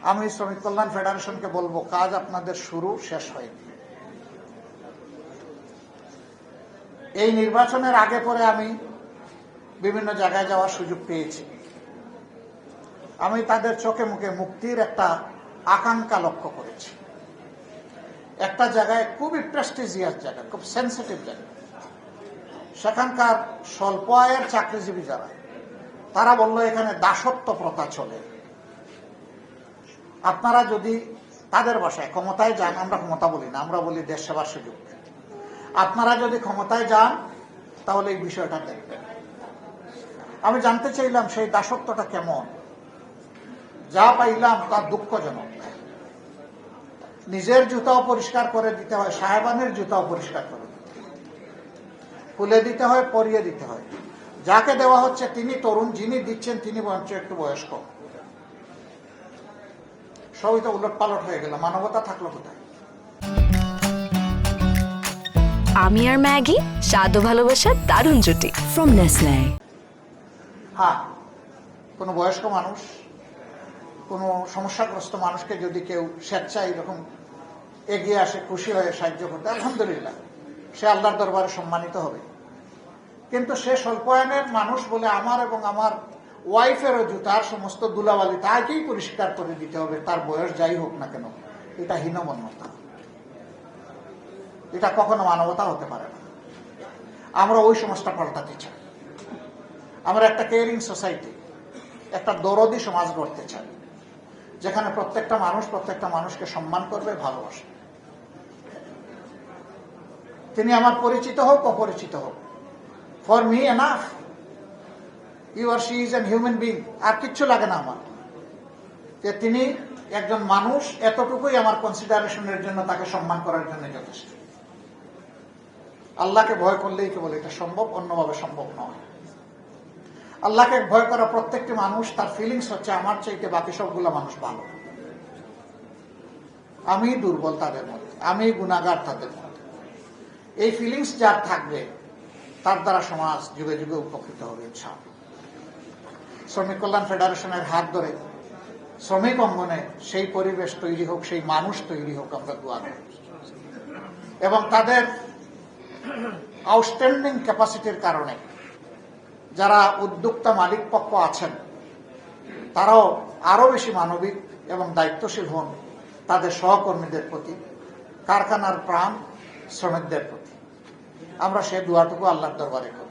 আমি শ্রমিক কল্যাণ ফেডারেশনকে বলবো, কাজ আপনাদের শুরু, শেষ হয়নি। এই নির্বাচনের আগে পরে আমি বিভিন্ন জায়গায় যাওয়ার সুযোগ পেয়েছি। আমি তাদের চোখে মুখে মুক্তির একটা আকাঙ্ক্ষা লক্ষ্য করেছি। একটা জায়গায় খুবই প্রেস্টিজিয়াস জায়গা, খুব সেন্সিটিভ জায়গা, সেখানকার স্বল্প আয়ের চাকরিজীবী যারা, তারা বলল এখানে দাসত্ব প্রথা চলে। আপনারা যদি তাদের ভাষায় ক্ষমতায় যান, আমরা ক্ষমতা বলি না, আমরা বলি দেশ সেবার সুযোগ, আপনারা যদি ক্ষমতায় যান তাহলে এই বিষয়টা দেখবেন। আমি জানতে চাইলাম সেই দাসত্বটা কেমন। যা পাইলাম তা দুঃখজনক। নিজের জুতাও পরিষ্কার করে দিতে হয়, সাহেবানের জুতাও পরিষ্কার করে দিতে হয়, খুলে দিতে হয়, পরিয়ে দিতে হয়। যাকে দেওয়া হচ্ছে তিনি তরুণ, যিনি দিচ্ছেন তিনি বরঞ্চ একটু বয়স্ক। সবই তো উলট পালট হয়ে গেল, মানবতা থাকলো কোথায়? আমি আর ম্যাগি, স্বাদ ও ভালোবাসার দারুণ জুটি ফ্রম নেসলে। হ্যাঁ, কোনো বয়স্ক মানুষ, কোনো সমস্যাগ্রস্ত মানুষকে যদি কেউ স্বেচ্ছায় এরকম এগিয়ে আসে, খুশি হয়ে সাহায্য করতে, আলহামদুলিল্লাহ, সে আল্লাহর দরবারে সম্মানিত হবে। কিন্তু সে স্বল্প আয়ের মানুষ বলে আমার এবং আমার ওয়াইফেরও জুতার সমস্ত ধুলাবালি তাকেই পরিষ্কার করে দিতে হবে, তার বয়স যাই হোক না কেন। এটা হীনমন্যতা, এটা কখনো মানবতা হতে পারে না। আমরা ওই সমাজটা পাল্টাতে চাই। আমরা একটা কেয়ারিং সোসাইটি, একটা দরদি সমাজ গড়তে চাই, যেখানে প্রত্যেকটা মানুষ প্রত্যেকটা মানুষকে সম্মান করবে, ভালোবাসবে। তিনি আমার পরিচিত হোক অপরিচিত হোক, for me enough you are she is an human being. আর কিচ্ছু লাগে না আমার, যে তিনি একজন মানুষ, এতটুকুই আমার কনসিডারেশনের জন্য, তাকে সম্মান করার জন্য যথেষ্ট। আল্লাহকে ভয় করলেই কেবল এটা সম্ভব, অন্যভাবে সম্ভব নয়। আল্লাহকে ভয় করা প্রত্যেকটি মানুষ, তার ফিলিংস হচ্ছে আমার চাইতে বাকি সবগুলো মানুষ ভালো, আমি দুর্বল তাদের মধ্যে, আমি গুনাহগার তাদের মধ্যে। এই ফিলিংস যার থাকবে তার দ্বারা সমাজ যুগে যুগে উপকৃত হবে ইনশাআল্লাহ। শ্রমিক কল্যাণ ফেডারেশনের হাত ধরে শ্রমিক অঙ্গনে সেই পরিবেশ তৈরি হোক, সেই মানুষ তৈরি হোক, আমরা দোয়া করি। এবং তাদের আউটস্ট্যান্ডিং ক্যাপাসিটির কারণে যারা উদ্যোক্তা মালিক পক্ষ আছেন, তারাও আরো বেশি মানবিক এবং দায়িত্বশীল হন তাদের সহকর্মীদের প্রতি, কারখানার প্রাণ শ্রমিকদের প্রতি। আমরা সে দোয়াটুকু আল্লাহর দরবারে করি।